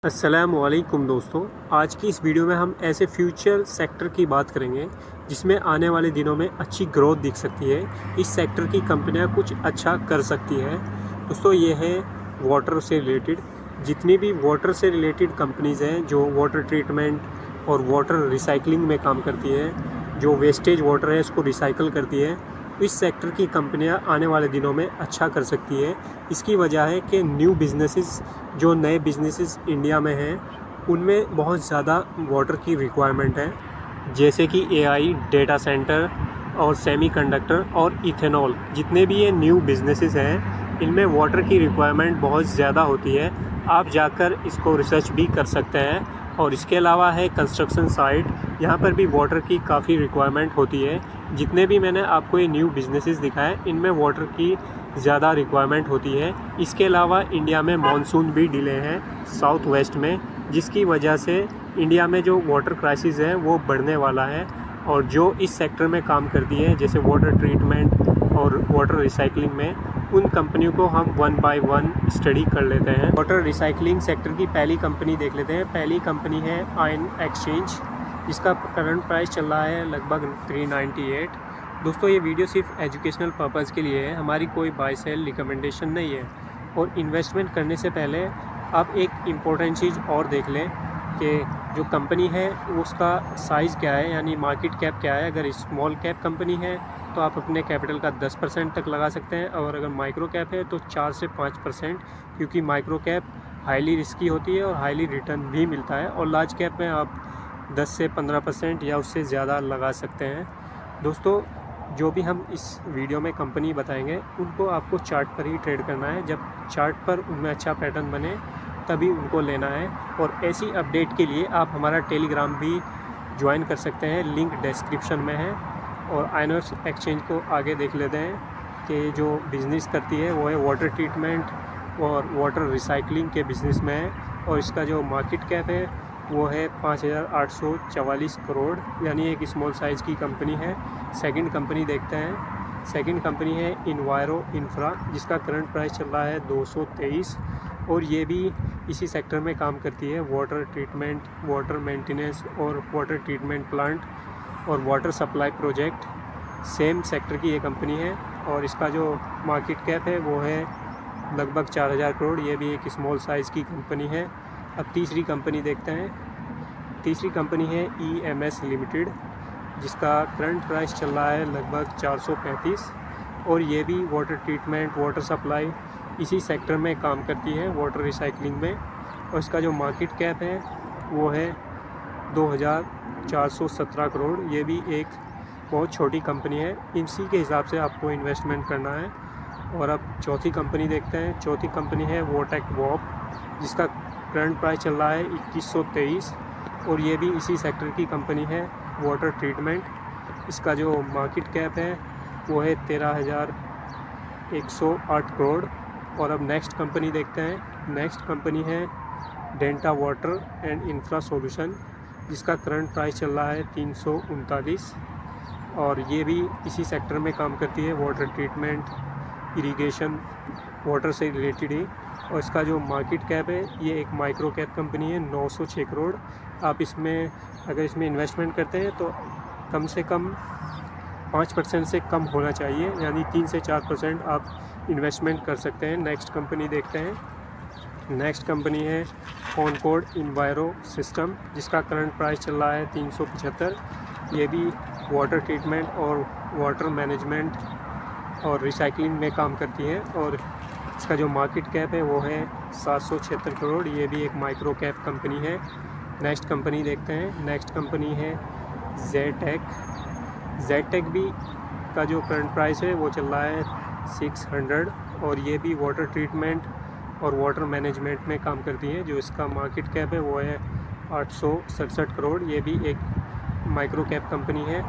अस्सलामुअलैकुम दोस्तों, आज की इस वीडियो में हम ऐसे फ्यूचर सेक्टर की बात करेंगे जिसमें आने वाले दिनों में अच्छी ग्रोथ दिख सकती है। इस सेक्टर की कंपनियां कुछ अच्छा कर सकती हैं। दोस्तों ये है वाटर से रिलेटेड। जितनी भी वाटर से रिलेटेड कंपनीज़ हैं जो वाटर ट्रीटमेंट और वाटर रिसाइकलिंग में काम करती है, जो वेस्टेज वाटर है इसको रिसाइकल करती है, इस सेक्टर की कंपनियां आने वाले दिनों में अच्छा कर सकती है। इसकी वजह है कि न्यू बिजनेसेस, जो नए बिजनेसेस इंडिया में हैं, उनमें बहुत ज़्यादा वाटर की रिक्वायरमेंट है। जैसे कि एआई, डेटा सेंटर और सेमीकंडक्टर और इथेनॉल, जितने भी ये न्यू बिजनेसेस हैं इनमें वाटर की रिक्वायरमेंट बहुत ज़्यादा होती है। आप जाकर इसको रिसर्च भी कर सकते हैं। और इसके अलावा है कंस्ट्रक्शन साइट, यहाँ पर भी वाटर की काफ़ी रिक्वायरमेंट होती है। जितने भी मैंने आपको ये न्यू बिजनेसेस दिखाए इनमें वाटर की ज़्यादा रिक्वायरमेंट होती है। इसके अलावा इंडिया में मानसून भी डिले हैं साउथ वेस्ट में, जिसकी वजह से इंडिया में जो वाटर क्राइसिस है वो बढ़ने वाला है। और जो इस सेक्टर में काम करती है जैसे वाटर ट्रीटमेंट और वाटर रिसाइकलिंग में, उन कंपनियों को हम वन बाय वन स्टडी कर लेते हैं। वाटर रिसाइकलिंग सेक्टर की पहली कंपनी देख लेते हैं। पहली कंपनी है आयन एक्सचेंज, जिसका करंट प्राइस चल रहा है लगभग 398। दोस्तों ये वीडियो सिर्फ एजुकेशनल पर्पज़ के लिए है, हमारी कोई बाय सेल रिकमेंडेशन नहीं है। और इन्वेस्टमेंट करने से पहले आप एक इम्पोर्टेंट चीज़ और देख लें कि जो कंपनी है उसका साइज़ क्या है, यानी मार्केट कैप क्या है। अगर स्मॉल कैप कंपनी है तो आप अपने कैपिटल का 10% तक लगा सकते हैं, और अगर माइक्रो कैप है तो 4 से 5%, क्योंकि माइक्रो कैप हाईली रिस्की होती है और हाईली रिटर्न भी मिलता है। और लार्ज कैप में आप 10 से 15% या उससे ज़्यादा लगा सकते हैं। दोस्तों जो भी हम इस वीडियो में कंपनी बताएंगे उनको आपको चार्ट पर ही ट्रेड करना है। जब चार्ट पर उनमें अच्छा पैटर्न बने तभी उनको लेना है। और ऐसी अपडेट के लिए आप हमारा टेलीग्राम भी ज्वाइन कर सकते हैं, लिंक डिस्क्रिप्शन में है। और आयन एक्सचेंज को आगे देख लेते हैं कि जो बिज़नेस करती है वो है वाटर ट्रीटमेंट और वाटर रिसाइकलिंग के बिज़नेस में है। और इसका जो मार्केट कैप है वो है 5,844 करोड़, यानी एक स्मॉल साइज़ की कंपनी है। सेकंड कंपनी देखते हैं। सेकंड कंपनी है इन्वायरो इंफ्रा, जिसका करंट प्राइस चल रहा है 223, और ये भी इसी सेक्टर में काम करती है। वाटर ट्रीटमेंट, वाटर मेंटेनेंस और वाटर ट्रीटमेंट प्लांट और water supply project, same sector की ये कंपनी है। और इसका जो मार्केट कैप है वो है लगभग 4,000 करोड़। ये भी एक स्मॉल साइज़ की कंपनी है। अब तीसरी कंपनी देखते हैं। तीसरी कंपनी है EMS लिमिटेड, जिसका करंट प्राइस चल रहा है लगभग 435, और ये भी वाटर ट्रीटमेंट, वाटर सप्लाई इसी सेक्टर में काम करती है, वाटर रिसाइकलिंग में। और इसका जो मार्केट कैप है वो है 2,417 करोड़। ये भी एक बहुत छोटी कंपनी है। इसी के हिसाब से आपको इन्वेस्टमेंट करना है। और अब चौथी कंपनी देखते हैं। चौथी कंपनी है वोटेक वॉप, जिसका करंट प्राइस चल रहा है 2123, और ये भी इसी सेक्टर की कंपनी है, वाटर ट्रीटमेंट। इसका जो मार्केट कैप है वो है 13,108 करोड़। और अब नेक्स्ट कंपनी देखते हैं। नेक्स्ट कंपनी है delta water and infra solution, जिसका करंट प्राइस चल रहा है 339, और ये भी इसी सेक्टर में काम करती है, वाटर ट्रीटमेंट, इरिगेशन, वाटर से रिलेटेड ही। और इसका जो मार्केट कैप है ये एक माइक्रो कैप कंपनी है, 906 करोड़। आप इसमें अगर इसमें इन्वेस्टमेंट करते हैं तो कम से कम 5% से कम होना चाहिए, यानी 3 से 4% आप इन्वेस्टमेंट कर सकते हैं। नेक्स्ट कंपनी देखते हैं। नेक्स्ट कंपनी है कॉनकॉर्ड इन्वायरो सिस्टम, जिसका करंट प्राइस चल रहा है 375। ये भी वाटर ट्रीटमेंट और वाटर मैनेजमेंट और रिसाइकलिंग में काम करती है। और इसका जो मार्केट कैप है वो है 776 करोड़। ये भी एक माइक्रो कैप कंपनी है। नेक्स्ट कंपनी देखते हैं। नेक्स्ट कंपनी है जेटेक। जेटेक भी का जो करंट प्राइस है वो चल रहा है 600, और ये भी वाटर ट्रीटमेंट और वाटर मैनेजमेंट में काम करती है। जो इसका मार्केट कैप है वो है 867 करोड़। ये भी एक माइक्रो कैप कंपनी है।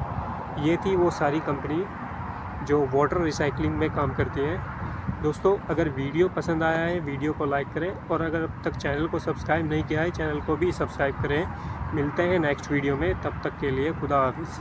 ये थी वो सारी कंपनी जो वाटर रिसाइकलिंग में काम करती हैं। दोस्तों अगर वीडियो पसंद आया है वीडियो को लाइक करें, और अगर अब तक चैनल को सब्सक्राइब नहीं किया है चैनल को भी सब्सक्राइब करें। मिलते हैं नेक्स्ट वीडियो में, तब तक के लिए खुदा हाफिज़।